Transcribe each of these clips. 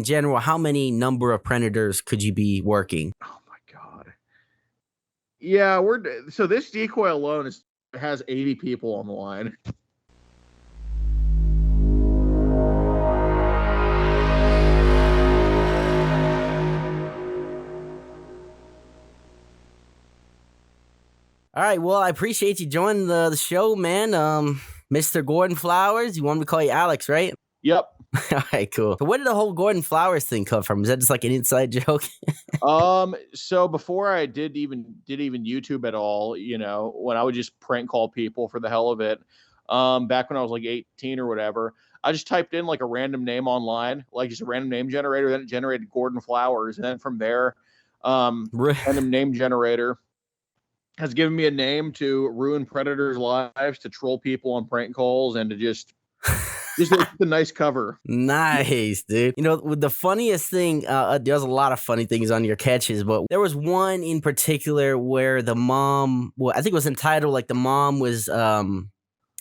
in general, how many number of predators could you be working? Oh my God. Yeah, so this decoy alone has 80 people on the line. All right, well, I appreciate you joining the show, man. Mr. Gordon Flowers, you want me to call you Alex, right? Yep. All right, cool. So where did the whole Gordon Flowers thing come from? Is that just like an inside joke? So before I did even YouTube at all, you know, when I would just prank call people for the hell of it, back when I was like 18 or whatever, I just typed in like a random name online, like just a random name generator, then it generated Gordon Flowers, and then from there, random name generator has given me a name to ruin predators' lives, to troll people on prank calls, and to just it's a nice cover. Nice, dude. You know, the funniest thing, there's a lot of funny things on your catches, but there was one in particular where the mom, well, I think it was entitled like the mom was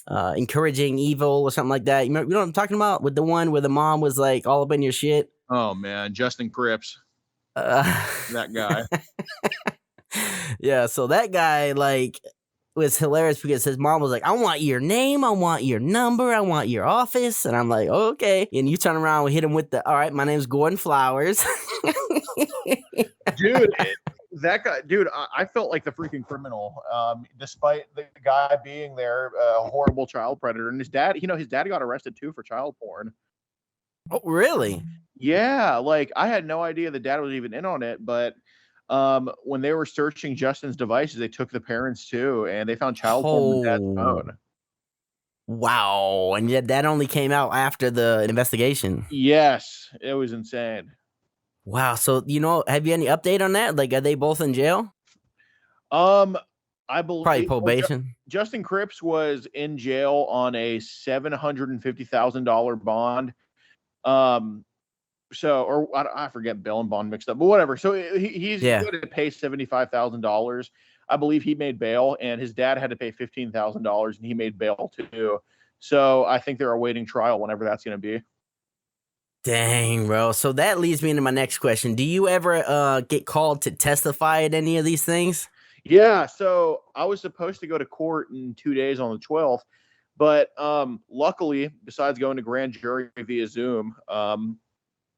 encouraging evil or something like that. You know what I'm talking about? With the one where the mom was like all up in your shit? Oh, man. Justin Cripps. That guy. Yeah, so that guy, like, was hilarious because his mom was like, I want your name, I want your number, I want your office. And I'm like, oh, okay. And you turn around and hit him with the, all right, my name's Gordon Flowers. Dude, that guy, dude, I felt like the freaking criminal, despite the guy being there, a horrible child predator. And his dad, you know, his dad got arrested too for child porn. Oh, really? Yeah, like I had no idea the dad was even in on it, but when they were searching Justin's devices, they took the parents too, and they found child porn on dad's phone. Wow. And yet that only came out after the investigation. Yes, it was insane. Wow. So, you know, have you any update on that? Like, are they both in jail? I believe probably probation. Justin Cripps was in jail on a $750,000 bond. So, or I forget bail and bond mixed up, but whatever. So he's going to pay $75,000. I believe he made bail, and his dad had to pay $15,000, and he made bail too. So I think they're awaiting trial whenever that's going to be. Dang, bro. So that leads me into my next question. Do you ever get called to testify at any of these things? Yeah. So I was supposed to go to court in 2 days on the 12th, but luckily, besides going to grand jury via Zoom,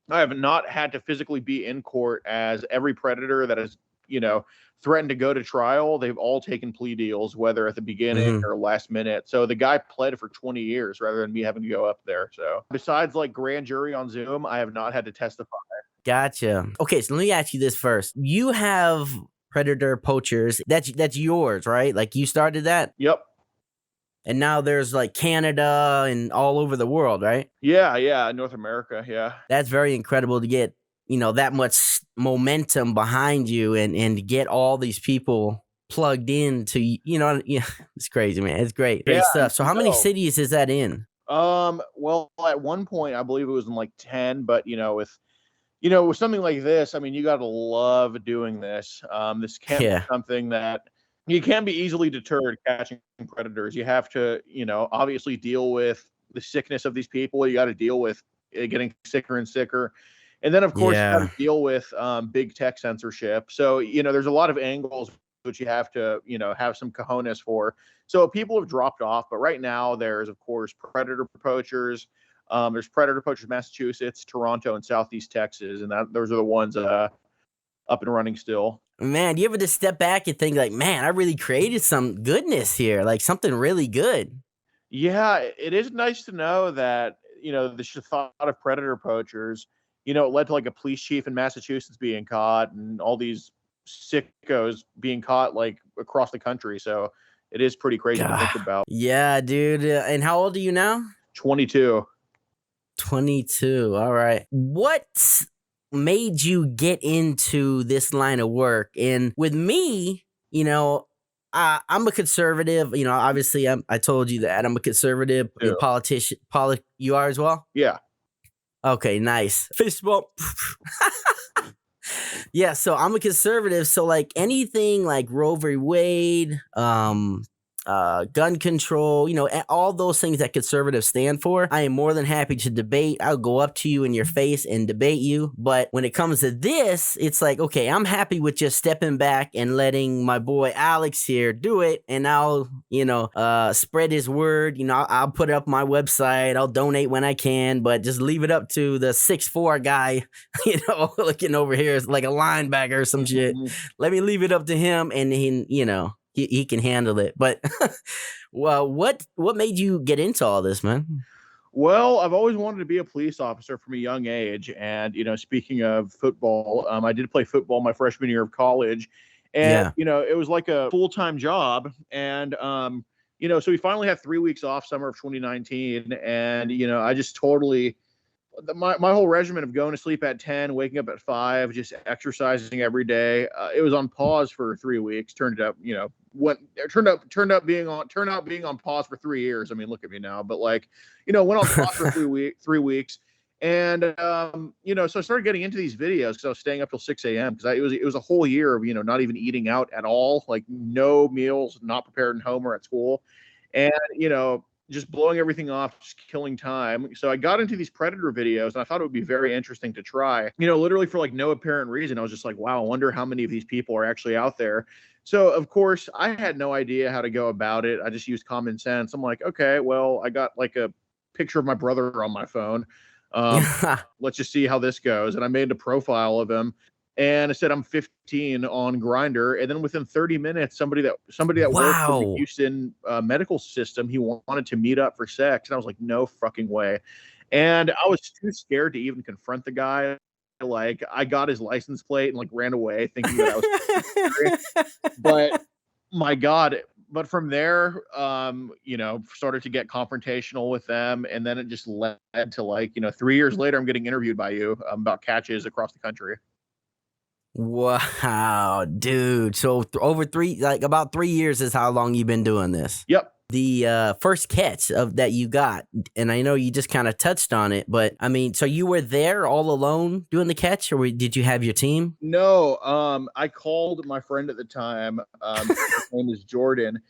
I have not had to physically be in court, as every predator that has, you know, threatened to go to trial, they've all taken plea deals, whether at the beginning or last minute. So the guy pled for 20 years rather than me having to go up there. So besides like grand jury on Zoom, I have not had to testify. Gotcha. Okay, so let me ask you this first. You have Predator Poachers. That's yours, right? Like you started that? Yep. And now there's like Canada and all over the world, right? Yeah, North America, yeah. That's very incredible to get, you know, that much momentum behind you and get all these people plugged into, you know, yeah, it's crazy, man. It's great. Great stuff. So how many cities is that in? Well, at one point I believe it was in like 10, but with something like this, I mean, you got to love doing this. This can't be something that you can be easily deterred catching predators. You have to, obviously deal with the sickness of these people. You got to deal with getting sicker and sicker. And then, of course, you got to deal with big tech censorship. So, there's a lot of angles which you have to, have some cojones for. So people have dropped off. But right now, there's, of course, Predator Poachers. There's Predator Poachers Massachusetts, Toronto, and Southeast Texas. And those are the ones up and running still. Man, do you ever just step back and think like, man, I really created some goodness here, like something really good? Yeah, it is nice to know that, the thought of Predator Poachers, it led to like a police chief in Massachusetts being caught and all these sickos being caught like across the country. So it is pretty crazy to think about. Yeah, dude. And how old are you now? 22. 22. All right. What made you get into this line of work? And with me, I'm a conservative. Obviously, I told you that I'm a conservative politician. You are as well? Yeah. Okay, nice. Fist bump. Yeah, so I'm a conservative. So like anything like Roe v. Wade, gun control, all those things that conservatives stand for. I am more than happy to debate. I'll go up to you in your face and debate you. But when it comes to this, it's like, okay, I'm happy with just stepping back and letting my boy Alex here do it. And I'll, spread his word. I'll put up my website. I'll donate when I can, but just leave it up to the 6'4" guy, looking over here is like a linebacker or some shit. Let me leave it up to him, and he can handle it. But well, what made you get into all this, man? Well, I've always wanted to be a police officer from a young age. And, speaking of football, I did play football my freshman year of college. And, it was like a full-time job. And, so we finally had 3 weeks off summer of 2019. And, I just totally my whole regimen of going to sleep at 10, waking up at 5, just exercising every day. It was on pause for 3 weeks. Turned out being on pause for 3 years. I mean, look at me now. But went on pause for 3 weeks. And so I started getting into these videos because I was staying up till 6 a.m. because it was a whole year of not even eating out at all, like no meals, not prepared at home or at school, and just blowing everything off, just killing time. So I got into these predator videos, and I thought it would be very interesting to try. Literally for like no apparent reason, I was just like, wow, I wonder how many of these people are actually out there. So of course, I had no idea how to go about it. I just used common sense. I'm like, okay, well, I got like a picture of my brother on my phone. Let's just see how this goes. And I made a profile of him, and I said I'm 15 on Grindr. And then within 30 minutes, somebody that worked for the Houston medical system, he wanted to meet up for sex, and I was like, no fucking way. And I was too scared to even confront the guy. Like, I got his license plate and like ran away thinking that I was but my God. But from there, started to get confrontational with them. And then it just led to 3 years later, I'm getting interviewed by you about catches across the country. Wow, dude. So over about 3 years is how long you've been doing this. Yep. The first catch that you got, and I know you just kind of touched on it, but I mean, so you were there all alone doing the catch, or did you have your team? No, I called my friend at the time. His name is Jordan.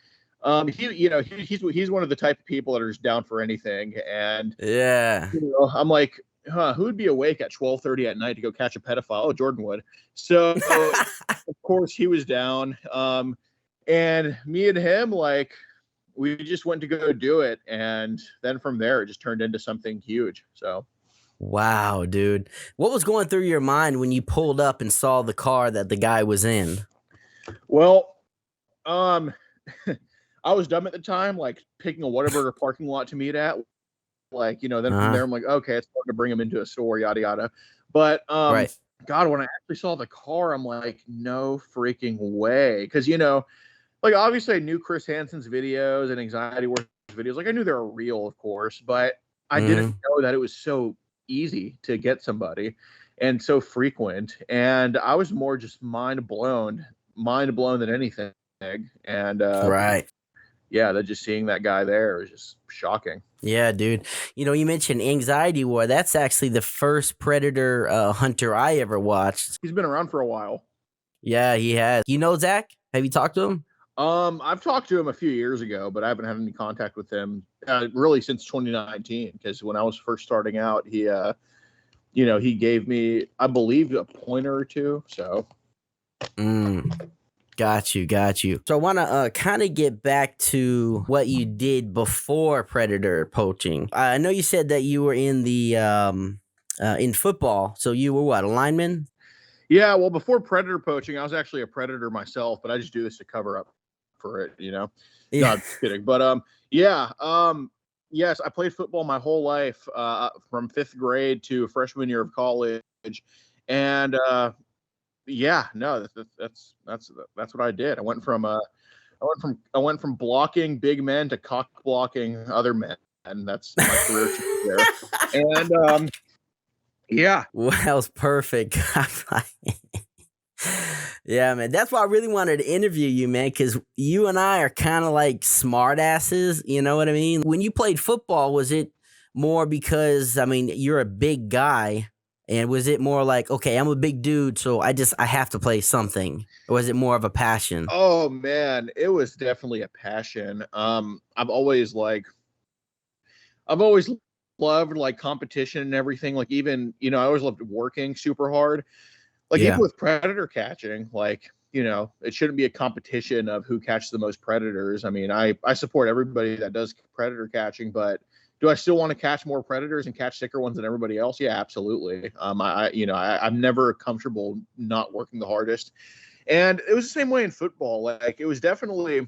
He's one of the type of people that are just down for anything. And I'm like, who would be awake at 12:30 at night to go catch a pedophile? Oh, Jordan would. So of course he was down. And me and him, like, we just went to go do it. And then from there, it just turned into something huge. So. Wow, dude. What was going through your mind when you pulled up and saw the car that the guy was in? Well, I was dumb at the time, like picking a Whataburger parking lot to meet at. Like, then from there, I'm like, okay, it's hard to bring him into a store, yada, yada. But, right. God, when I actually saw the car, I'm like, no freaking way. Because, like, obviously I knew Chris Hansen's videos and Anxiety Wars videos. Like, I knew they were real, of course, but I didn't know that it was so easy to get somebody and so frequent. And I was more just mind blown than anything. And, right. Yeah, that just seeing that guy there was just shocking. Yeah, dude. You mentioned Anxiety War. That's actually the first Predator hunter I ever watched. He's been around for a while. Yeah, he has. You know Zach? Have you talked to him? I've talked to him a few years ago, but I haven't had any contact with him really since 2019. Because when I was first starting out, he gave me, I believe, a pointer or two. So. Got you. So I want to kind of get back to what you did before predator poaching. I know you said that you were in the in football. So you were what, a lineman? Yeah, well, before predator poaching, I was actually a predator myself, but I just do this to cover up for it, Yeah. No, I'm kidding. But yes, I played football my whole life from 5th grade to freshman year of college, and yeah, no, that's what I did. I went from blocking big men to cock blocking other men, and that's my career there. And yeah, well, that was perfect. Yeah, man. That's why I really wanted to interview you, man, because you and I are kind of like smart asses. You know what I mean? When you played football, was it more because, I mean, you're a big guy And was it more like, okay, I'm a big dude, so I have to play something? Or was it more of a passion? Oh man, it was definitely a passion. I've always loved like competition and everything. Like even, I always loved working super hard. Like even Yeah. with predator catching, like, it shouldn't be a competition of who catches the most predators. I mean, I support everybody that does predator catching, but do I still want to catch more predators and catch sicker ones than everybody else? Yeah, absolutely. I'm never comfortable not working the hardest. And it was the same way in football. Like it was definitely,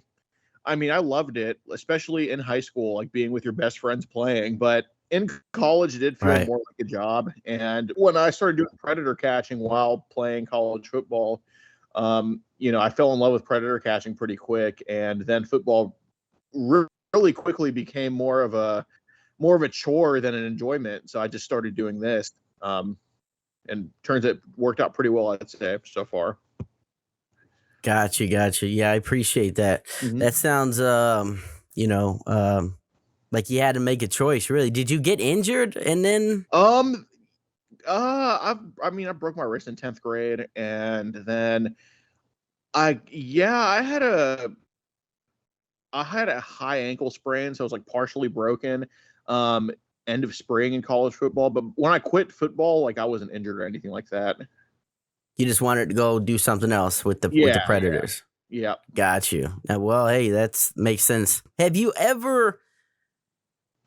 I mean, I loved it, especially in high school, like being with your best friends playing. But in college, it did feel Right. more like a job. And when I started doing predator catching while playing college football, I fell in love with predator catching pretty quick. And then football really quickly became more of a chore than an enjoyment. So I just started doing this. And turns out it worked out pretty well, I'd say, so far. Gotcha, gotcha. Yeah, I appreciate that. Mm-hmm. That sounds, like you had to make a choice. Really, did you get injured and then? Um, I broke my wrist in 10th grade, and then I had a high ankle sprain, so it was like partially broken. Um, End of spring in college football, but when I quit football, like I wasn't injured or anything like that. You just wanted to go do something else with the Yeah, Predators. yeah. Got you. Well, hey, that makes sense. Have you ever?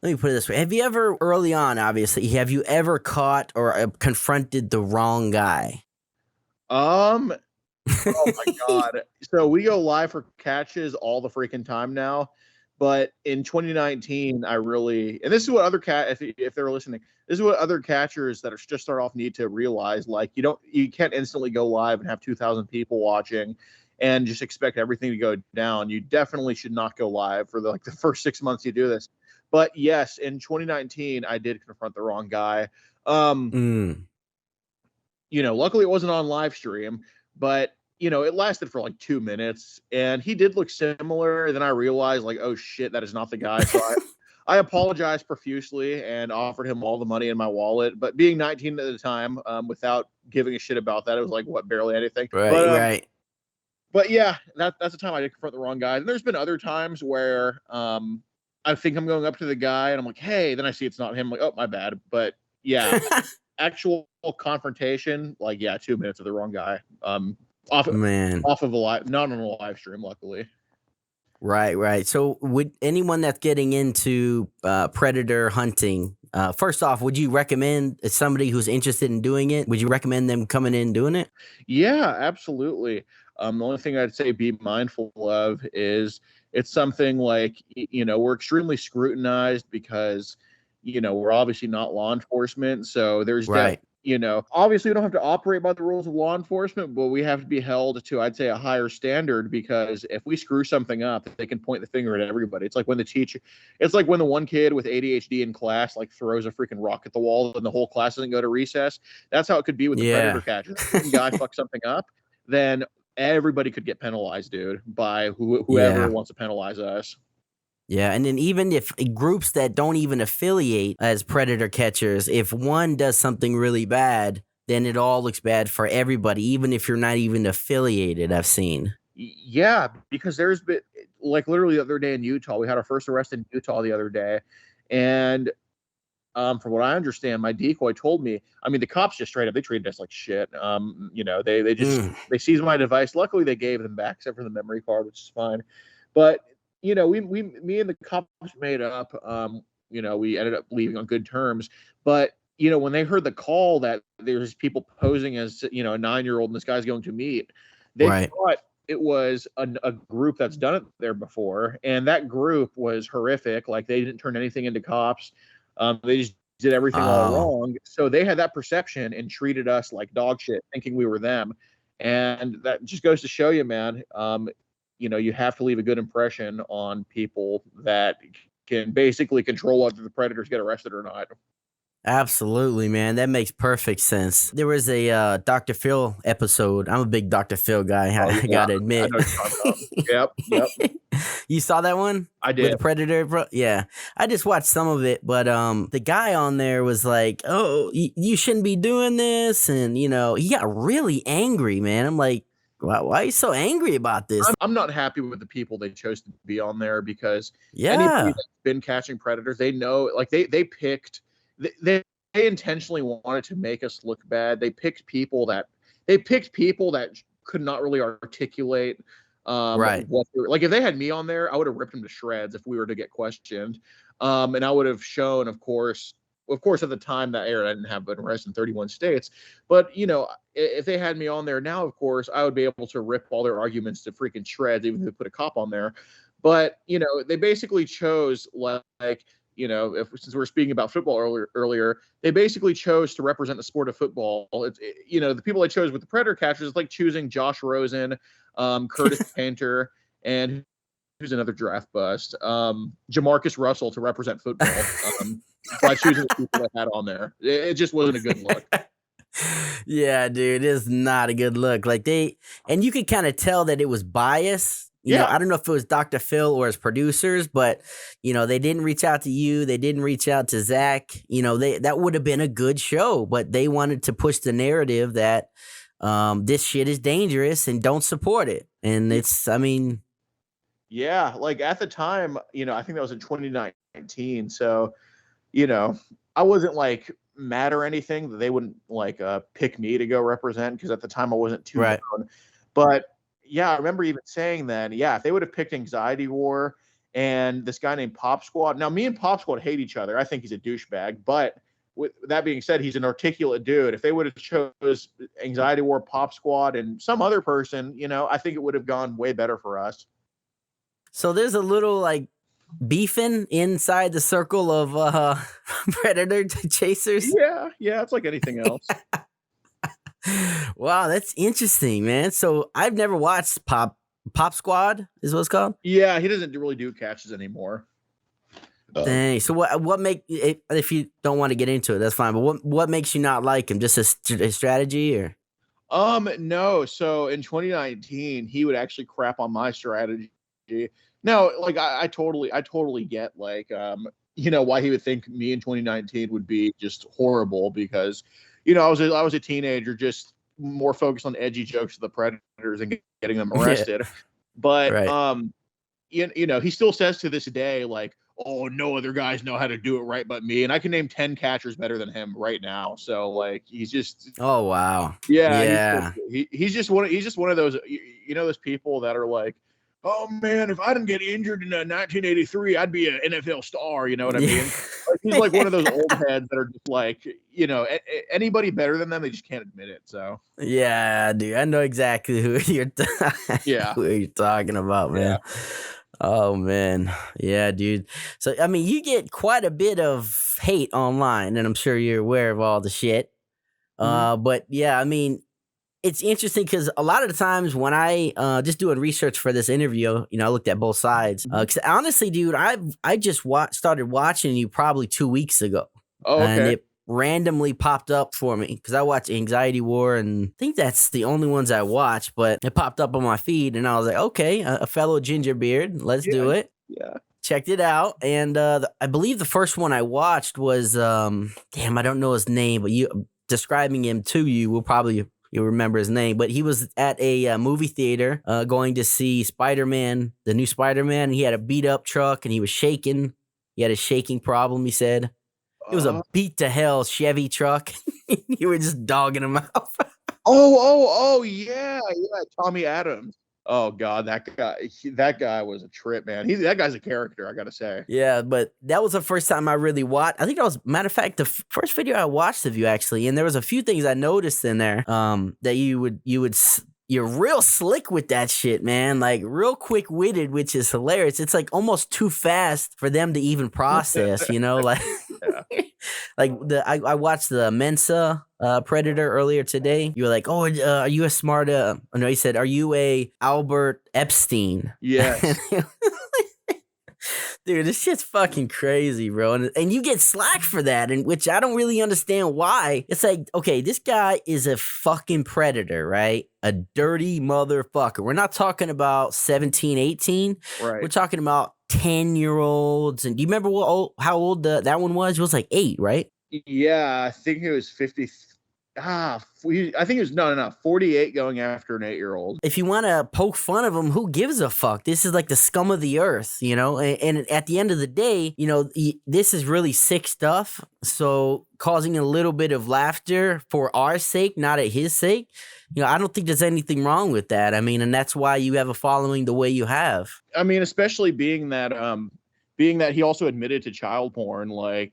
Let me put it this way: have you ever, early on, obviously, have you ever caught or confronted the wrong guy? Um, oh my God. So we go live for catches all the freaking time now. But in 2019, and this is what other if they're listening, this is what other catchers that are just start off need to realize. Like you can't instantly go live and have 2,000 people watching and just expect everything to go down. You definitely should not go live for the first 6 months you do this. But yes, in 2019, I did confront the wrong guy. Mm. Luckily it wasn't on live stream, but it lasted for like 2 minutes and he did look similar. Then I realized like, oh shit, that is not the guy. So I apologized profusely and offered him all the money in my wallet. But being 19 at the time, without giving a shit about that, it was like what, barely anything. Right, right. But yeah, that's the time I did confront the wrong guy. And there's been other times where I think I'm going up to the guy and I'm like, hey, then I see it's not him. I'm like, oh, my bad. But yeah, actual confrontation, like, yeah, 2 minutes of the wrong guy. Off Man. off of not on a live stream, luckily. Right, right. So, would anyone that's getting into predator hunting, first off, would you recommend somebody who's interested in doing it? Would you recommend them coming in and doing it? Yeah, absolutely. The only thing I'd say be mindful of is it's something like, we're extremely scrutinized because, we're obviously not law enforcement. So there's Right. obviously we don't have to operate by the rules of law enforcement, but we have to be held to, I'd say, a higher standard because if we screw something up, they can point the finger at everybody. It's like when the one kid with ADHD in class like throws a freaking rock at the wall and the whole class doesn't go to recess. That's how it could be with the predator Yeah. catchers. One guy fucks something up, then everybody could get penalized, dude, by whoever Yeah. wants to penalize us. Yeah, and then even if groups that don't even affiliate as predator catchers, if one does something really bad, then it all looks bad for everybody, even if you're not even affiliated, I've seen. Yeah, because there's been like literally the other day in Utah, we had our first arrest in Utah the other day, and from what I understand, my decoy told me. I mean, the cops just straight up they treated us like shit. Mm. They seized my device. Luckily, they gave them back, except for the memory card, which is fine. But me and the cops made up. We ended up leaving on good terms. But when they heard the call that there's people posing as a 9-year-old and this guy's going to meet, they Right. thought it was a group that's done it there before, and that group was horrific. Like they didn't turn anything into cops. They just did everything all Oh, wrong. So they had that perception and treated us like dog shit, thinking we were them. And that just goes to show you, man. You have to leave a good impression on people that can basically control whether the predators get arrested or not. Absolutely, man. That makes perfect sense. There was a Dr. Phil episode. I'm a big Dr. Phil guy, Oh I yeah, gotta I admit. know what you're talking about. Yep, yep, You saw that one I with did. the Predator, bro? Yeah, I just watched some of it, but the guy on there was like, "Oh, you shouldn't be doing this," and he got really angry, man. I'm like, why are you so angry about this? I'm not happy with the people they chose to be on there because anybody Yeah, that's been catching predators, they know, like they picked, they intentionally wanted to make us look bad. They picked people that could not really articulate right. what they were, like if they had me on there, I would have ripped them to shreds if we were to get questioned. And I would have shown, of course, at the time that aired, I didn't have an arrest in 31 states. But if they had me on there now, of course, I would be able to rip all their arguments to freaking shreds, even if they put a cop on there. But they basically chose, like, if since we were speaking about football earlier, they basically chose to represent the sport of football. The people they chose with the Predator catchers is like choosing Josh Rosen, Curtis Painter, and who's another draft bust, Jamarcus Russell to represent football. By choosing the people they had on there, it just wasn't a good look. Yeah, dude, it's not a good look. And you could kind of tell that it was bias. Yeah. I don't know if it was Dr. Phil or his producers, but they didn't reach out to you. They didn't reach out to Zach. That would have been a good show, but they wanted to push the narrative that this shit is dangerous and don't support it. And yeah, like at the time, I think that was in 2019. So, I wasn't like mad or anything that they wouldn't like pick me to go represent, because at the time I wasn't too right. known. But yeah, I remember even saying that, yeah, if they would have picked Anxiety War and this guy named Pop Squad. Now, me and Pop Squad hate each other. I think he's a douchebag. But with that being said, he's an articulate dude. If they would have chose Anxiety War, Pop Squad, and some other person, I think it would have gone way better for us. So there's a little like beefing inside the circle of predator chasers. Yeah, it's like anything else. Wow, that's interesting, man. So I've never watched Pop Squad is what it's called. Yeah, he doesn't really do catches anymore. Dang. So what make, if you don't want to get into it, that's fine. But what makes you not like him? Just a strategy, or? No. So in 2019, he would actually crap on my strategy. No, like I totally get, like, why he would think me in 2019 would be just horrible, because I was a teenager, just more focused on edgy jokes to the predators and getting them arrested. Yeah. But right. He still says to this day, like, oh, no other guys know how to do it right but me, and I can name 10 catchers better than him right now. So like, he's just, oh wow, yeah. He's just one of those, those people that are like, oh man, if I didn't get injured in 1983, I'd be an NFL star. You know what I mean? Like, he's like one of those old heads that are just like, anybody better than them, they just can't admit it. So yeah, dude, I know exactly who you're who you're talking about, man. Yeah. Oh man, yeah, dude. So I mean, you get quite a bit of hate online, and I'm sure you're aware of all the shit. But yeah, I mean, it's interesting because a lot of the times when I just doing research for this interview, I looked at both sides. Because honestly, dude, I just started watching you probably 2 weeks ago. Oh, okay. And it randomly popped up for me because I watch Anxiety War, and I think that's the only ones I watch. But it popped up on my feed, and I was like, okay, a fellow Gingerbeard, let's do it. Yeah. Checked it out, and I believe the first one I watched was damn, I don't know his name, but you describing him to you will probably. You'll remember his name, but he was at a movie theater going to see Spider-Man, the new Spider-Man, and he had a beat-up truck, and he was shaking. He had a shaking problem, he said. It was a beat-to-hell Chevy truck. You were just dogging him out. Yeah, Tommy Adams. Oh God, that guy was a trip, man. That guy's a character, I gotta say. Yeah, but that was the first time I really watched. I think that was, matter of fact, the first video I watched of you, actually. And there was a few things I noticed in there that you're real slick with that shit, man. Like real quick witted, which is hilarious. It's like almost too fast for them to even process, like. Yeah. Like I watched the Mensa Predator earlier today. You were like, oh, are you a smart? No, he said, are you a Albert Epstein? Yes. Dude, this shit's fucking crazy, bro. And you get slack for that, and which I don't really understand why. It's like, okay, this guy is a fucking predator, right? A dirty motherfucker. We're not talking about 17, 18. Right. We're talking about 10-year-olds. And do you remember how old that one was? It was like 8, right? Yeah, I think it was 50. I think it was no 48 going after an 8-year-old. If you want to poke fun of him, who gives a fuck? This is like the scum of the earth, you know? And at the end of the day, you know, this is really sick stuff. So causing a little bit of laughter for our sake, not at his sake, you know, I don't think there's anything wrong with that. I mean, and that's why you have a following the way you have. I mean, especially being that he also admitted to child porn, like,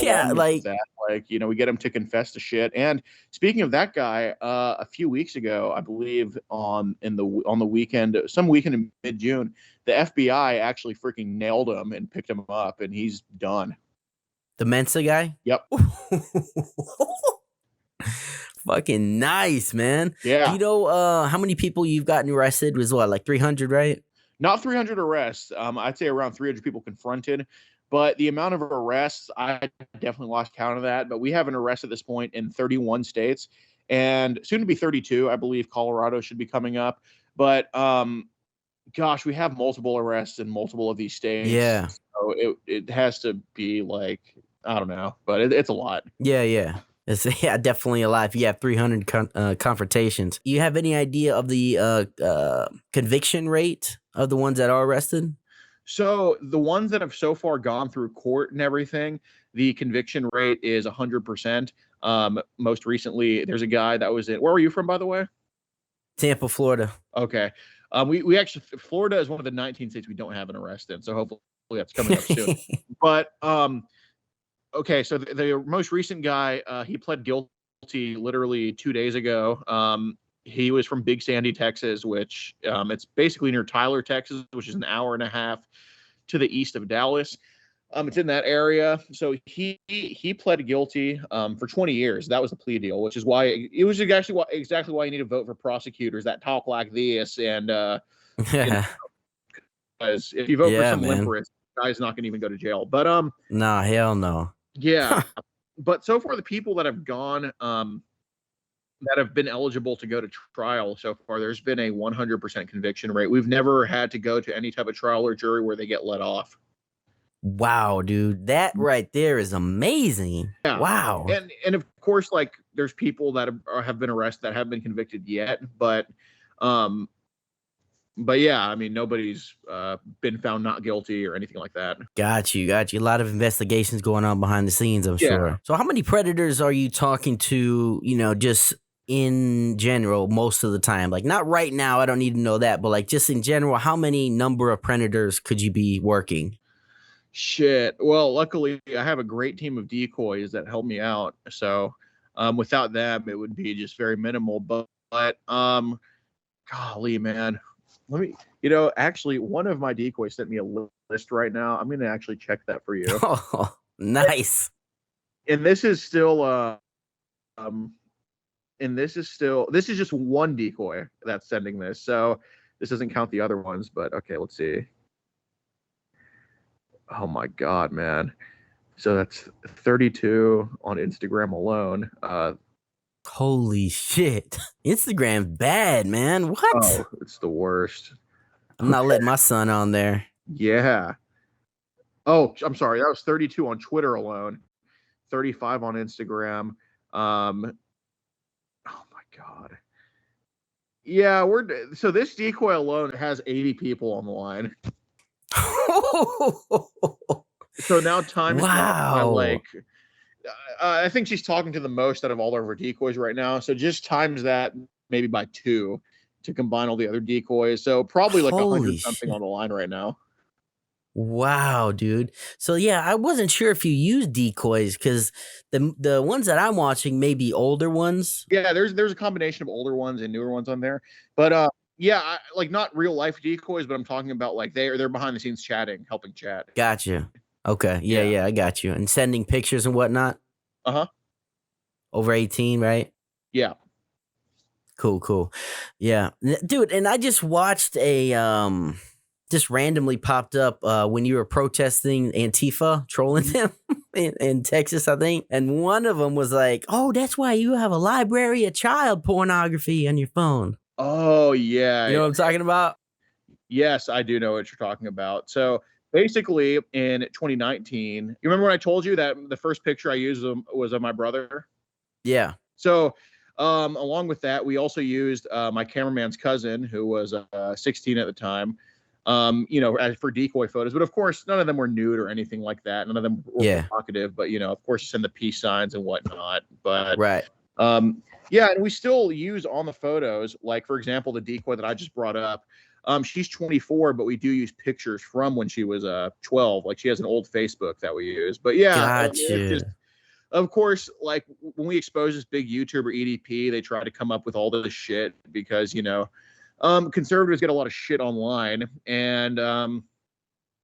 yeah, like that, like, you know, we get him to confess to shit. And speaking of that guy, a few weeks ago, I believe on the weekend, some weekend in mid-June, the FBI actually freaking nailed him and picked him up, and he's done. The Mensa guy? Yep. Fucking nice, man. Yeah. Do you know how many people you've gotten arrested? It was what, like 300, right? Not 300 arrests. I'd say around 300 people confronted. But the amount of arrests, I definitely lost count of that. But we have an arrest at this point in 31 states, and soon to be 32. I believe Colorado should be coming up. But gosh, we have multiple arrests in multiple of these states. Yeah. So it has to be like, I don't know, but it's a lot. Yeah. It's definitely a lot. If you have 300 confrontations, you have any idea of the conviction rate of the ones that are arrested? So the ones that have so far gone through court and everything, the conviction rate is 100%. Most recently, there's a guy that was in. Where are you from, by the way? Tampa, Florida. Okay. We actually, Florida is one of the 19 states we don't have an arrest in, so hopefully that's coming up soon. But okay, so the most recent guy, he pled guilty literally 2 days ago. He was from Big Sandy, Texas, which it's basically near Tyler, Texas, which is an hour and a half to the east of Dallas. It's in that area. So he pled guilty for 20 years. That was the plea deal, which is why it was exactly why you need to vote for prosecutors that talk like this. And because if you vote for some limperous, the guy's not going to even go to jail. But nah, hell no. Yeah. But so far, the people that have gone that have been eligible to go to trial so far, there's been a 100% conviction rate. We've never had to go to any type of trial or jury where they get let off. Wow, dude, that right there is amazing. Yeah. Wow. And of course, like, there's people that have been arrested that haven't been convicted yet, but yeah, I mean, nobody's been found not guilty or anything like that. Got you. A lot of investigations going on behind the scenes, I'm sure. So how many predators are you talking to, you know, just in general most of the time? Like, not right now, I don't need to know that, but like just in general, how many number of predators could you be working? Shit. Well, luckily, I have a great team of decoys that help me out. So without them, it would be just very minimal. But golly, man. Let me, actually, one of my decoys sent me a list right now. I'm going to actually check that for you. Oh, nice. And this is still, this is just one decoy that's sending this. So this doesn't count the other ones, but okay, let's see. Oh my God, man. So that's 32 on Instagram alone. Holy shit. Instagram's bad, man. What? Oh, it's the worst. I'm not letting my son on there. Yeah. Oh, I'm sorry. That was 32 on Twitter alone. 35 on Instagram. Oh my God. Yeah, so this decoy alone has 80 people on the line. So now times wow. I think she's talking to the most out of all of her decoys right now. So just times that maybe by 2 to combine all the other decoys. So probably like 100 something on the line right now. Wow, dude. So yeah, I wasn't sure if you use decoys because the ones that I'm watching may be older ones. Yeah, there's a combination of older ones and newer ones on there. But yeah, like not real life decoys, but I'm talking about like they're behind the scenes chatting, helping chat. Gotcha. Okay. Yeah, I got you. And sending pictures and whatnot. Over 18, right? Yeah. Cool. Yeah, dude. And I just watched a just randomly popped up when you were protesting Antifa, trolling them in Texas, I think. And one of them was like, "Oh, that's why you have a library of child pornography on your phone." Oh yeah. You know what I'm talking about? Yes, I do know what you're talking about. So basically, in 2019, you remember when I told you that the first picture I used was of my brother? Yeah. So, along with that, we also used my cameraman's cousin, who was 16 at the time, for decoy photos. But of course, none of them were nude or anything like that. None of them were provocative. But of course, send the peace signs and whatnot. But right. Yeah, and we still use on the photos, like for example, the decoy that I just brought up. She's 24, but we do use pictures from when she was 12. Like she has an old Facebook that we use. But yeah, it's just, of course, like when we expose this big YouTuber EDP, they try to come up with all this shit because conservatives get a lot of shit online, and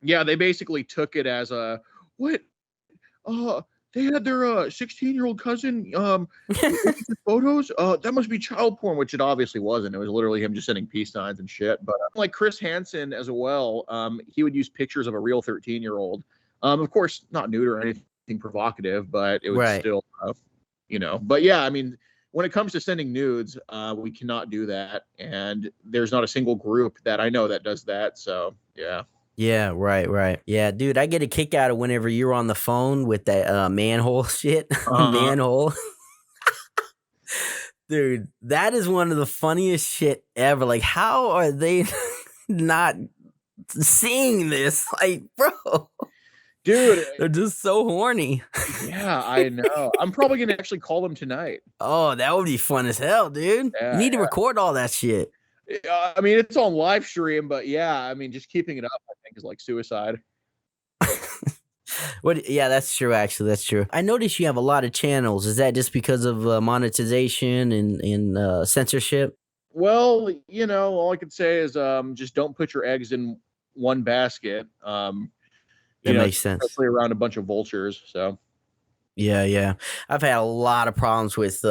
they basically took it as a what? They had their 16-year-old cousin photos. That must be child porn, which it obviously wasn't. It was literally him just sending peace signs and shit. But like Chris Hansen as well, he would use pictures of a real 13-year-old. Of course, not nude or anything provocative, but it would still, But yeah, I mean, when it comes to sending nudes, we cannot do that, and there's not a single group that I know that does that. So yeah. Yeah, right. Yeah, dude, I get a kick out of whenever you're on the phone with that manhole shit. Manhole. Dude, that is one of the funniest shit ever. Like, how are they not seeing this? Like, bro. Dude, they're just so horny. Yeah, I know. I'm probably gonna actually call them tonight. Oh, that would be fun as hell, dude. You need to record all that shit. I mean, it's on live stream, but yeah, I mean, just keeping it up, I think, is like suicide. Yeah, that's true. Actually, that's true. I noticed you have a lot of channels. Is that just because of monetization and censorship? Well, all I could say is just don't put your eggs in one basket. That makes sense. Especially around a bunch of vultures. So. Yeah. I've had a lot of problems with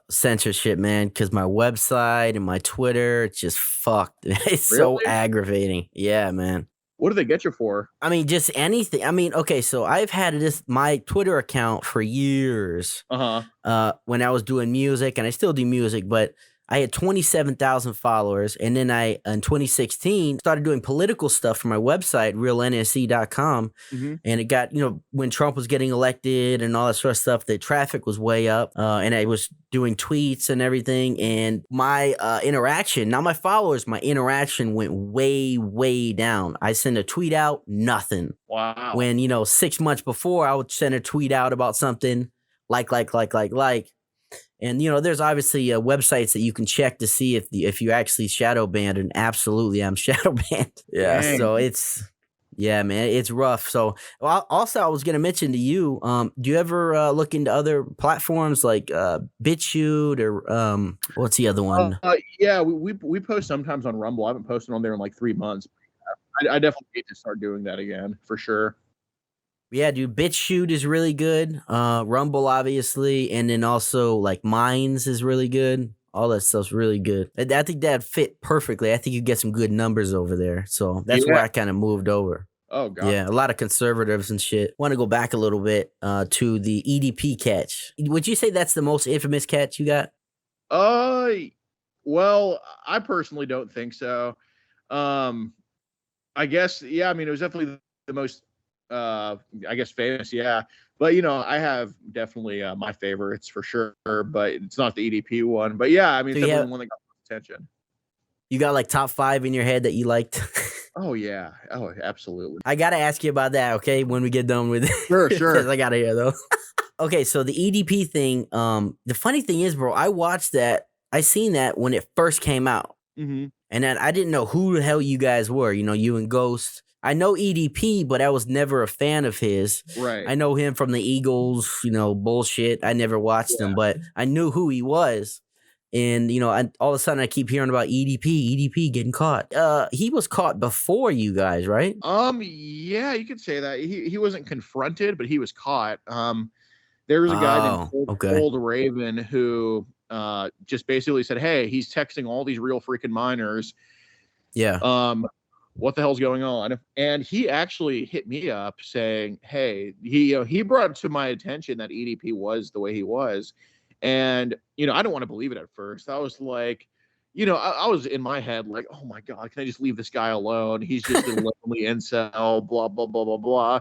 censorship, man, because my website and my Twitter, it's just fucked. It's so aggravating. Yeah, man. What do they get you for? I mean, just anything. I mean, okay, so I've had my Twitter account for years. When I was doing music, and I still do music, but I had 27,000 followers, and then in 2016, started doing political stuff for my website, realnsc.com, and it got, when Trump was getting elected and all that sort of stuff, the traffic was way up, and I was doing tweets and everything, and my interaction, not my followers, my interaction went way, way down. I sent a tweet out, nothing. Wow. When, 6 months before, I would send a tweet out about something, like. And there's obviously websites that you can check to see if you actually shadow banned, and absolutely I'm shadow banned. Yeah, dang. So man, it's rough. So also I was gonna mention to you, do you ever look into other platforms like BitChute or what's the other one? Yeah, we post sometimes on Rumble. I haven't posted on there in like 3 months. I definitely need to start doing that again for sure. Yeah, dude, BitChute is really good. Rumble, obviously, and then also like Minds is really good. All that stuff's really good. I think that fit perfectly. I think you get some good numbers over there. So that's where I kind of moved over. Oh, God. Yeah, a lot of conservatives and shit. Want to go back a little bit to the EDP catch. Would you say that's the most infamous catch you got? Well, I personally don't think so. I guess, yeah, I mean, it was definitely the most famous, yeah. But I have definitely my favorites for sure, but it's not the EDP one. But yeah, I mean, it's definitely the one that got attention. You got like top 5 in your head that you liked? Oh yeah. Oh, absolutely. I gotta ask you about that, okay? When we get done with it. Sure. Because I gotta hear those. Okay, so the EDP thing, the funny thing is, bro, I watched that. I seen that when it first came out. And then I didn't know who the hell you guys were, you and Ghost. I know EDP, but I was never a fan of his. Right. I know him from the Eagles, bullshit. I never watched him, but I knew who he was. And, all of a sudden I keep hearing about EDP getting caught. He was caught before you guys, right? Yeah, you could say that. He wasn't confronted, but he was caught. There was a guy named Cold Raven who just basically said, hey, he's texting all these real freaking minors. Yeah. what the hell's going on? And he actually hit me up saying, hey, he brought to my attention that EDP was the way he was. And, I don't want to believe it at first. I was like, I was in my head like, oh my God, can I just leave this guy alone? He's just a lonely incel, blah, blah, blah, blah, blah.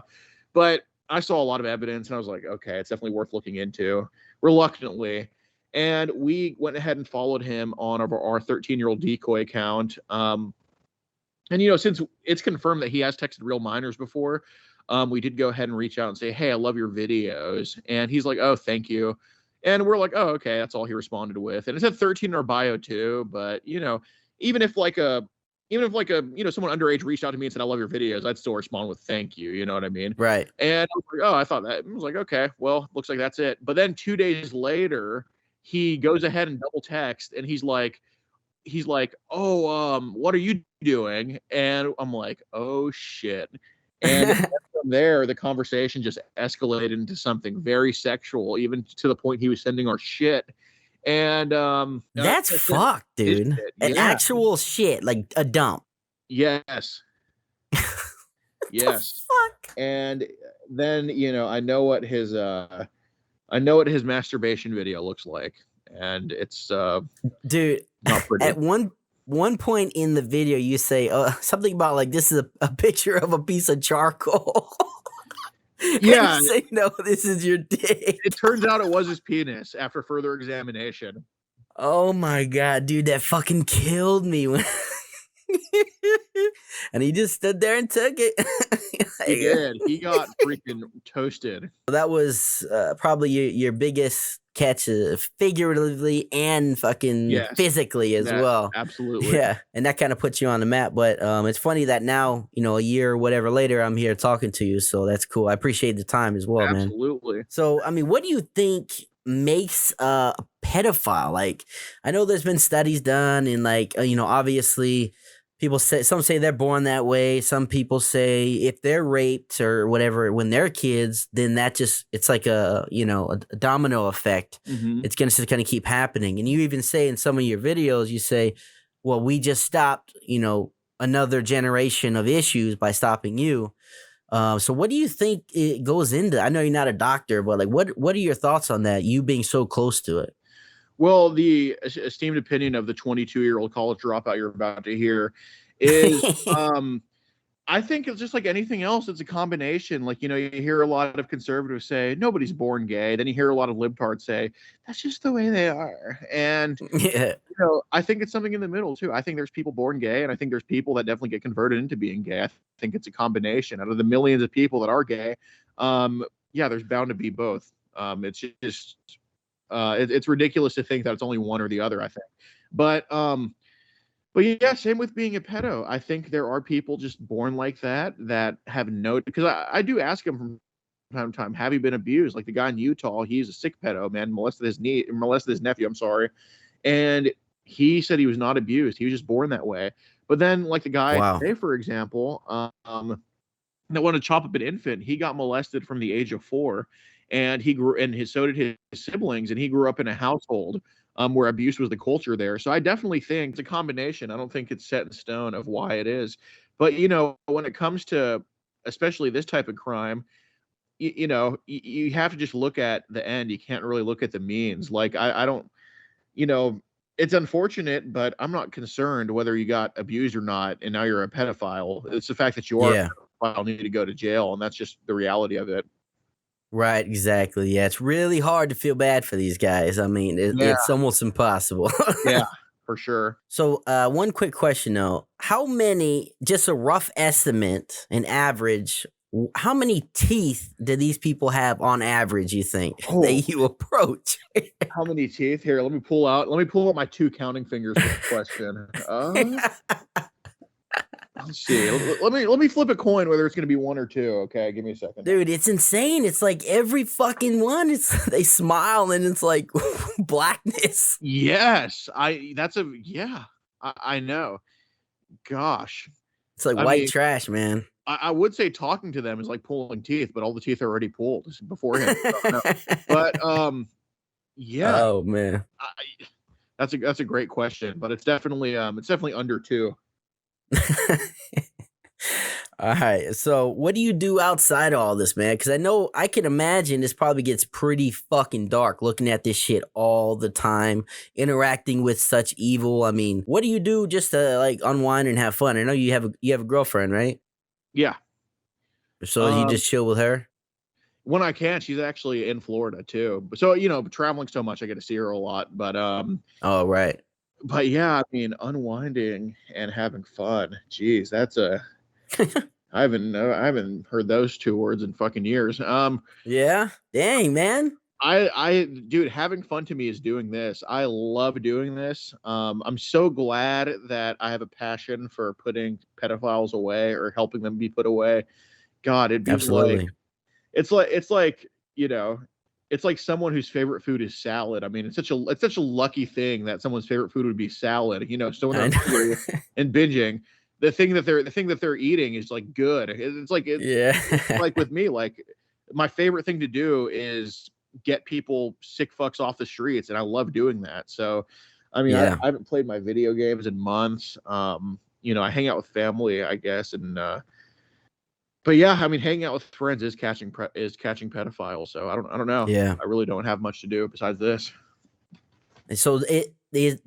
But I saw a lot of evidence and I was like, okay, it's definitely worth looking into, reluctantly. And we went ahead and followed him on our 13-year-old decoy account. And, since it's confirmed that he has texted real minors before, we did go ahead and reach out and say, hey, I love your videos. And he's like, oh, thank you. And we're like, oh, okay, that's all he responded with. And it said 13 in our bio too. But, even if someone underage reached out to me and said, I love your videos, I'd still respond with thank you. You know what I mean? Right. And I was like, oh, I thought that. I was like, okay, well, looks like that's it. But then 2 days later, he goes ahead and double text and he's like, oh, what are you doing? And I'm like, oh shit. And from there, the conversation just escalated into something very sexual, even to the point he was sending our shit. And that's fucked, dude. An actual shit, like a dump. Yes. Yes. Fuck? And then, I know what his masturbation video looks like. And it's dude, not pretty. At one point in the video, you say something about like this is a picture of a piece of charcoal. Yeah. And you say, no, this is your dick. It turns out it was his penis after further examination. Oh my God, dude, that fucking killed me. And he just stood there and took it. He did. He got freaking toasted. That was probably your biggest catch, figuratively and fucking physically as well. Absolutely. Yeah, and that kind of puts you on the map. But it's funny that now, a year or whatever later, I'm here talking to you. So that's cool. I appreciate the time as well, man. Absolutely. So, I mean, what do you think makes a pedophile? Like, I know there's been studies done and like, obviously people say, some say they're born that way. Some people say if they're raped or whatever when they're kids, then that just, it's like a domino effect. Mm-hmm. It's going to kind of keep happening. And you even say in some of your videos, you say, well, we just stopped, another generation of issues by stopping you. So what do you think it goes into? I know you're not a doctor, but like, what are your thoughts on that? You being so close to it? Well, the esteemed opinion of the 22-year-old college dropout you're about to hear is, I think it's just like anything else. It's a combination. Like, you hear a lot of conservatives say nobody's born gay. Then you hear a lot of libtards say that's just the way they are. And, I think it's something in the middle too. I think there's people born gay and I think there's people that definitely get converted into being gay. I think it's a combination. Out of the millions of people that are gay, there's bound to be both. It's just... it's ridiculous to think that it's only one or the other, I think. But yeah, same with being a pedo. I think there are people just born like that have no, because I do ask them from time to time, have you been abused? Like the guy in Utah, he's a sick pedo, man, molested his nephew, I'm sorry. And he said he was not abused. He was just born that way. But then like the guy today, for example, that wanted to chop up an infant, he got molested from the age of 4. And so did his siblings, and he grew up in a household where abuse was the culture there. So I definitely think it's a combination. I don't think it's set in stone of why it is. But, when it comes to especially this type of crime, you have to just look at the end. You can't really look at the means. Like, I don't, it's unfortunate, but I'm not concerned whether you got abused or not, and now you're a pedophile. It's the fact that you are a pedophile, need to go to jail, and that's just the reality of it. Right, exactly. Yeah, it's really hard to feel bad for these guys. I mean, it's almost impossible. Yeah, for sure. So one quick question, though. How many, just a rough estimate, an average, how many teeth do these people have on average, you think, that you approach? How many teeth? Here, let me pull out my 2 counting fingers for the question. Let's see. Let me flip a coin whether it's going to be 1 or 2. Okay, give me a second. Dude, it's insane. It's like every fucking one. They smile and it's like blackness. Yes, I know. Gosh, it's like white trash, man. I would say talking to them is like pulling teeth, but all the teeth are already pulled beforehand. But yeah. Oh man, that's a great question, but it's definitely under 2. All right. So, what do you do outside of all this, man? Because I know I can imagine this probably gets pretty fucking dark looking at this shit all the time, interacting with such evil. I mean, what do you do just to like unwind and have fun? I know you have a girlfriend, right? Yeah. So you Um, just chill with her. when I can, she's actually in Florida too. So, you know, traveling so much, I get to see her a lot. Oh, right. But yeah, I mean, unwinding and having fun. Geez, that's a I haven't heard those two words in fucking years. Yeah. Dang, man. Dude, having fun to me is doing this. I love doing this. I'm so glad that I have a passion for putting pedophiles away or helping them be put away. God, it'd be like Absolutely. it's like you know, it's like someone whose favorite food is salad. I mean, it's such a lucky thing that someone's favorite food would be salad. You know, so when I they're hungry know. and binging, the thing that they're eating is like good. Yeah. It's like with me, like my favorite thing to do is get people sick fucks off the streets, and I love doing that. So, I mean, Yeah. I haven't played my video games in months. You know, I hang out with family, I guess, and but yeah, I mean, hanging out with friends is catching pedophiles. So I don't know. Yeah. I really don't have much to do besides this. And so it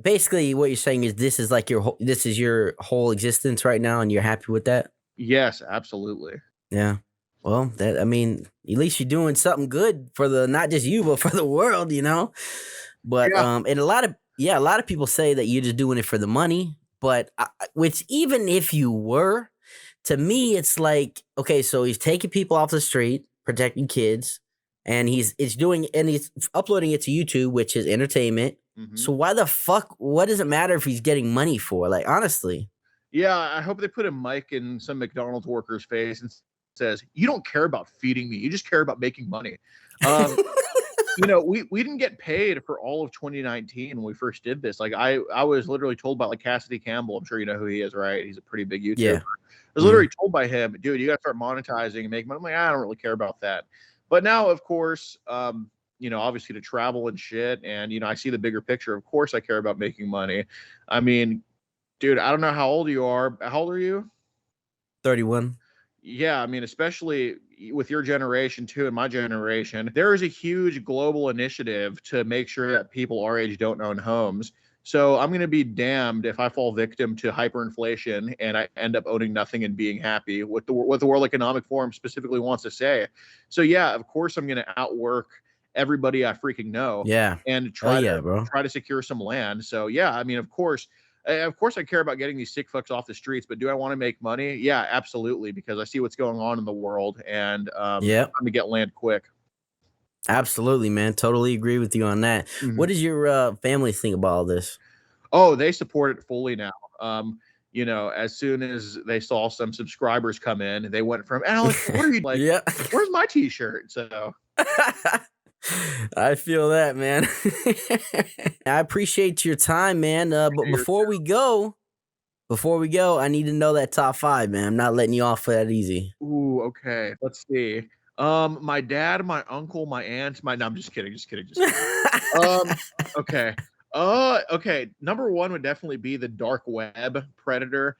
basically what you're saying is this is like this is your whole existence right now, and you're happy with that. Yes, absolutely. Yeah. Well, that I mean, at least you're doing something good for the not just you, but for the world, you know. But Yeah. and a lot of people say that you're just doing it for the money. But which even if you were, to me, it's like okay, so he's taking people off the street, protecting kids, and he's uploading it to YouTube, which is entertainment. Hmm. So why the fuck? What does it matter if he's getting money for? Like honestly, Yeah, I hope they put a mic in some McDonald's worker's face and says, "You don't care about feeding me. You just care about making money." Um, you know, we didn't get paid for all of 2019 when we first did this. Like I was literally told by like Cassidy Campbell. I'm sure you know who he is, right? He's a pretty big YouTuber. yeah. I was Mhm. literally told by him, dude, you got to start monetizing and make money. I'm like, I don't really care about that. But now, of course, you know, obviously to travel and shit, and you know, I see the bigger picture. Of course, I care about making money. I mean, dude, I don't know how old you are. How old are you? 31. Yeah, I mean, especially with your generation too, and my generation, there is a huge global initiative to make sure that people our age don't own homes. So I'm going to be damned if I fall victim to hyperinflation and I end up owning nothing and being happy. What the World Economic Forum specifically wants to say. So yeah, of course I'm going to outwork everybody I freaking know Yeah. and Hell yeah, bro. try to secure some land. So yeah, I mean, of course, I care about getting these sick fucks off the streets, but do I want to make money? Yeah, absolutely, because I see what's going on in the world, and Yeah. time to get land quick. Absolutely, man. Totally agree with you on that. Mhm. What does your family think about all this? Oh, they support it fully now. You know, as soon as they saw some subscribers come in, they went from Alex, what are you like? Yeah. Where's my T-shirt? So I feel that, man. I appreciate your time, man. But before we go, I need to know that top five, man. I'm not letting you off that easy. ooh, okay. Let's see. My dad, my uncle, my aunt, my no, I'm just kidding, just kidding. Okay. Okay. Number one would definitely be the dark web predator.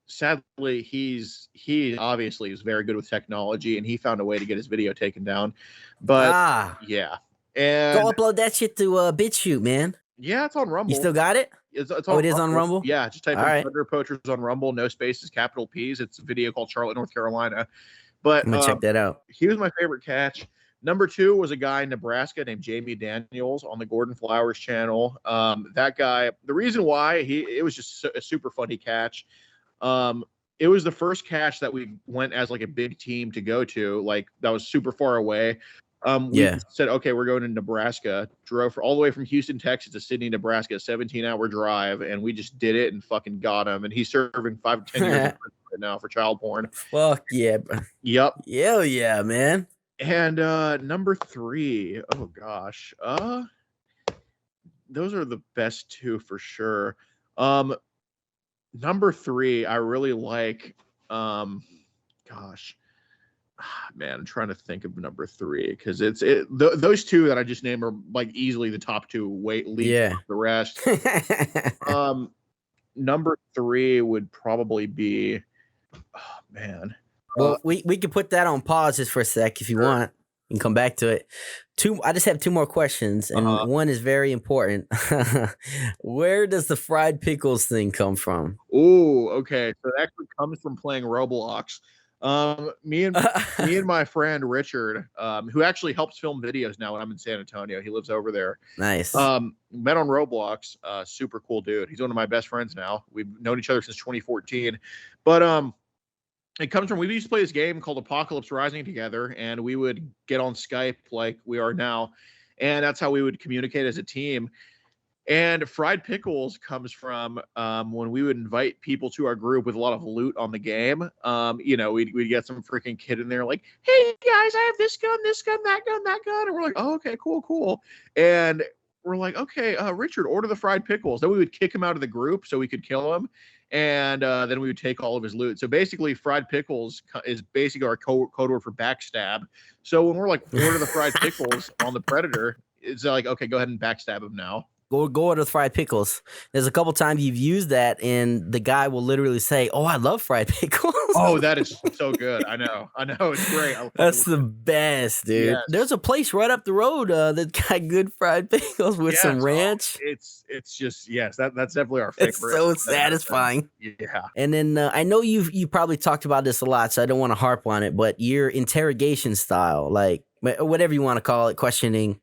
Sadly, he obviously is very good with technology, and he found a way to get his video taken down. But Ah, yeah, and go upload that shit to BitChute, man. yeah, it's on You Rumble. still got it? It's Oh, on it is on Rumble. Rumble. Yeah, just type All in right, Predator Poachers on Rumble, no spaces, capital P's. It's a video called Charlotte, North Carolina. But I'm gonna check that out. he was my favorite catch. Number two was a guy in Nebraska named Jamie Daniels on the Gordon Flowers channel. That guy, the reason why it was just a super funny catch. Um, it was the first catch that we went as like a big team to go to, like that was super far away. We Yeah. said, okay, we're going to Nebraska. Drove all the way from Houston, Texas to Sydney, Nebraska, 17-hour drive, and we just did it and fucking got him. And he's serving 5 to 10 years in prison right now for child porn. Fuck yeah, bro. Yep. Hell yeah, man. And number three, oh gosh, those are the best two for sure. Number three, I really like. Gosh, man, I'm trying to think of number three because those two that I just named are like easily the top two. Weight leads Yeah. the rest. Number three would probably be Oh, man. Well, we can put that on pause just for a sec if you want. You can come back to it. I just have two more questions, and one is very important. Where does the fried pickles thing come from? Oh, okay. So it actually comes from playing Roblox. Me and my friend Richard, who actually helps film videos now when I'm in San Antonio. He lives over there. Nice. Met on Roblox. Super cool dude. He's one of my best friends now. We've known each other since 2014. But it comes from, we used to play this game called Apocalypse Rising together, and we would get on Skype like we are now, and that's how we would communicate as a team. And fried pickles comes from when we would invite people to our group with a lot of loot on the game. We'd get some freaking kid in there like, hey guys, I have this gun, that gun, that gun. And we're like, oh, okay, cool. And we're like, okay, Richard, order the fried pickles. Then we would kick him out of the group so we could kill him. And then we would take all of his loot. So basically, fried pickles is basically our code word for backstab. So when we're like, order the fried pickles on the Predator, it's like, okay, go ahead and backstab him now. Go order the fried pickles. There's a couple times you've used that, and the guy will literally say, "Oh, I love fried pickles." Oh, that is so good. I know. It's great. That's the best, dude. Yes. There's a place right up the road that got good fried pickles with some ranch. It's just, yes, that's definitely our favorite. It's so satisfying. Yeah. And then I know you probably talked about this a lot, so I don't want to harp on it, but your interrogation style, like whatever you want to call it, questioning.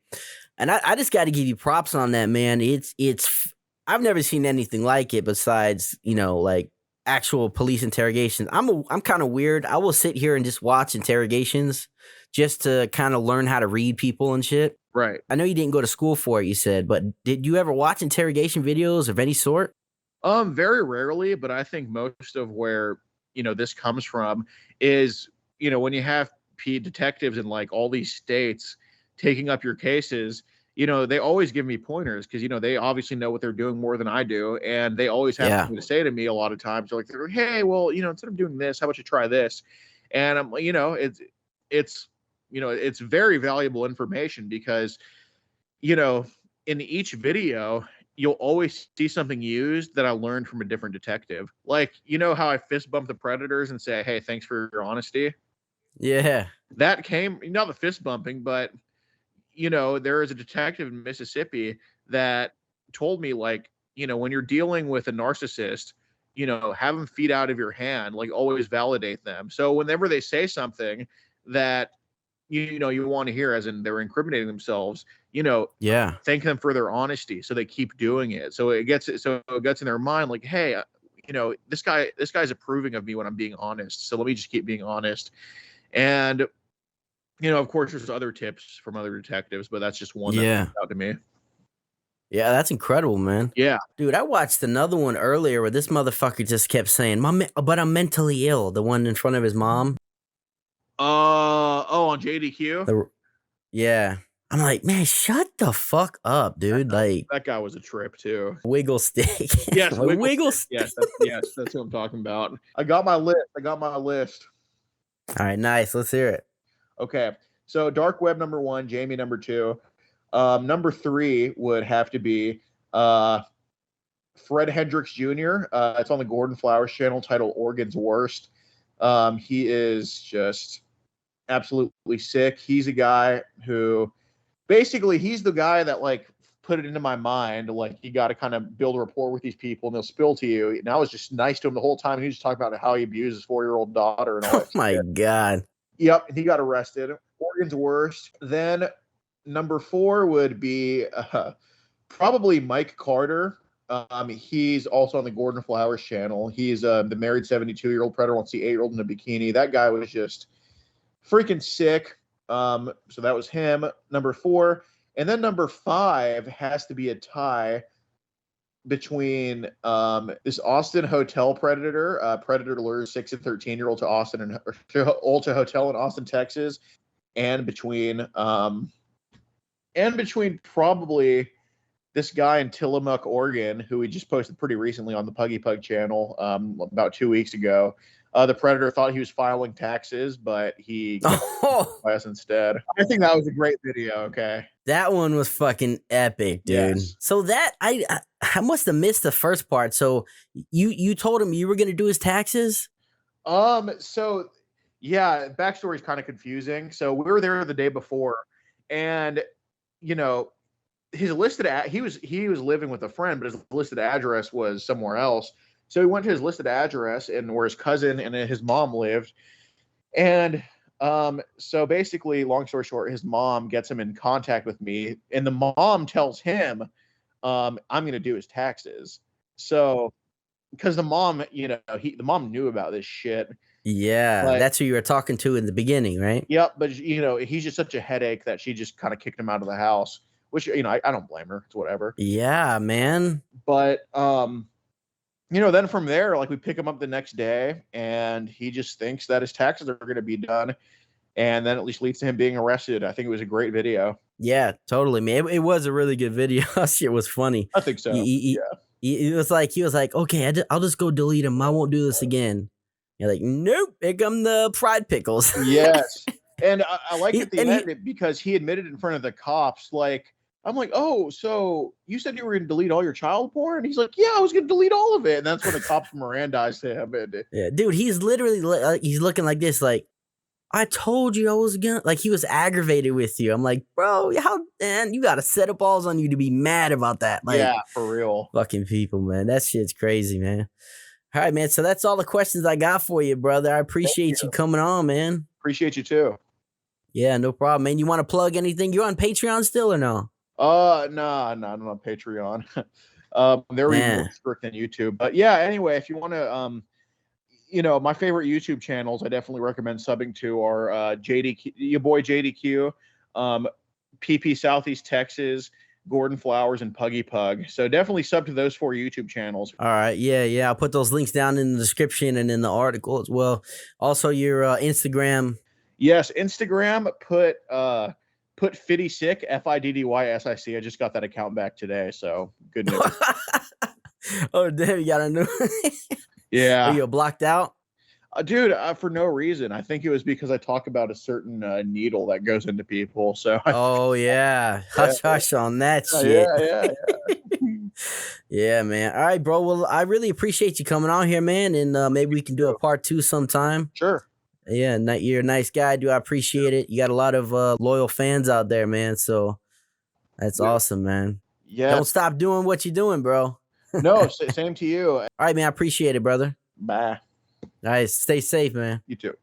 And I just got to give you props on that, man. It's I've never seen anything like it besides, like actual police interrogations. I'm kind of weird. I will sit here and just watch interrogations just to kind of learn how to read people and shit. Right. I know you didn't go to school for it, you said, but did you ever watch interrogation videos of any sort? Very rarely, but I think most of where, this comes from is, when you have detectives in like all these states taking up your cases, they always give me pointers because, they obviously know what they're doing more than I do. And they always have something to say to me a lot of times. They're like, hey, well, instead of doing this, how about you try this? And I'm, it's very valuable information because, in each video, you'll always see something used that I learned from a different detective. Like, how I fist bump the Predators and say, hey, thanks for your honesty. Yeah. That came, not the fist bumping, but there is a detective in Mississippi that told me, like, when you're dealing with a narcissist, have them feet out of your hand, like always validate them. So whenever they say something that, you want to hear, as in they're incriminating themselves, thank them for their honesty. So they keep doing it. So it gets in their mind, like, hey, this guy's approving of me when I'm being honest. So let me just keep being honest. And of course, there's other tips from other detectives, but that's just one that comes out to me. Yeah, that's incredible, man. Yeah. Dude, I watched another one earlier where this motherfucker just kept saying, but I'm mentally ill. The one in front of his mom. On JDQ? Yeah. I'm like, man, shut the fuck up, dude. Like, that guy was a trip, too. Wiggle stick. Yes, wiggle stick. Yes, that's what I'm talking about. I got my list. All right, nice. Let's hear it. Okay, so dark web number 1, Jamie number 2. Number 3 would have to be Fred Hendricks Jr. It's on the Gordon Flowers channel, titled Oregon's Worst. He is just absolutely sick. He's a guy who, basically, he's the guy that, like, put it into my mind, like, you got to kind of build a rapport with these people and they'll spill to you. And I was just nice to him the whole time. He was just talking about how he abused his 4-year-old daughter and all that. Oh my God. Yep, he got arrested. Oregon's Worst. Then number 4 would be probably Mike Carter. He's also on the Gordon Flowers channel. He's the married 72-year-old predator wants the 8-year-old in a bikini. That guy was just freaking sick. So that was him. Number 4. And then number 5 has to be a tie between this Austin hotel predator. Predator lures 6 and 13-year-old to Austin and Ulta Hotel in Austin, Texas, and between probably this guy in Tillamook, Oregon, who we just posted pretty recently on the Puggy Pug channel about 2 weeks ago. The Predator thought he was filing taxes, but he class instead. I think that was a great video. Okay, that one was fucking epic, dude. Yes. So that I must have missed the first part. So you told him you were gonna do his taxes? So yeah, backstory is kind of confusing. So we were there the day before, and you know, his listed he was living with a friend, but his listed address was somewhere else. So he went to his listed address and where his cousin and his mom lived. And so basically, long story short, his mom gets him in contact with me, and the mom tells him, I'm gonna do his taxes. So because the mom, the mom knew about this shit. Yeah, But that's who you were talking to in the beginning, right? yep, but he's just such a headache that she just kind of kicked him out of the house, which I don't blame her. It's whatever. Yeah, man. But then from there, like we pick him up the next day, and he just thinks that his taxes are going to be done, and then at least leads to him being arrested. I think it was a great video. Yeah, totally, man. It was a really good video. Shit was funny. I think so. Yeah. He was like, okay, I'll just go delete him. I won't do this again. You're like, nope. Here come the fried pickles. Yes, and I like at the end because he admitted in front of the cops, like. I'm like, oh, so you said you were going to delete all your child porn? And he's like, yeah, I was going to delete all of it. And that's when the cops Mirandized him. And, yeah, dude, he's literally he's looking like this, like, I told you I was gonna, like, he was aggravated with you. I'm like, bro, how, man, you got a set of balls on you to be mad about that. Like, yeah, for real. Fucking people, man. That shit's crazy, man. All right, man. So that's all the questions I got for you, brother. I appreciate you coming on, man. Appreciate you too. Yeah, no problem, man. You want to plug anything? You on Patreon still or no? No, I'm on Patreon. They're even more strict than YouTube. But yeah, anyway, if you want to, my favorite YouTube channels, I definitely recommend subbing to are JDQ, your boy JDQ, PP Southeast Texas, Gordon Flowers, and Puggy Pug. So definitely sub to those 4 YouTube channels. All right, yeah. I'll put those links down in the description and in the article as well. Also, your Instagram. Yes, Instagram. Put Fiddy Sick, FIDDYSIC. I just got that account back today, so good news. Oh, damn, you got a new. Yeah. Are you blocked out? Dude, for no reason. I think it was because I talk about a certain needle that goes into people. So. Oh yeah, hush on that shit. Yeah. Yeah, man. All right, bro. Well, I really appreciate you coming on here, man, and maybe we can do a part 2 sometime. Sure. Yeah, you're a nice guy, dude. I appreciate it. You got a lot of loyal fans out there, man. So that's awesome, man. Yeah. Don't stop doing what you're doing, bro. No, same to you. All right, man. I appreciate it, brother. Bye. All right, stay safe, man. You too.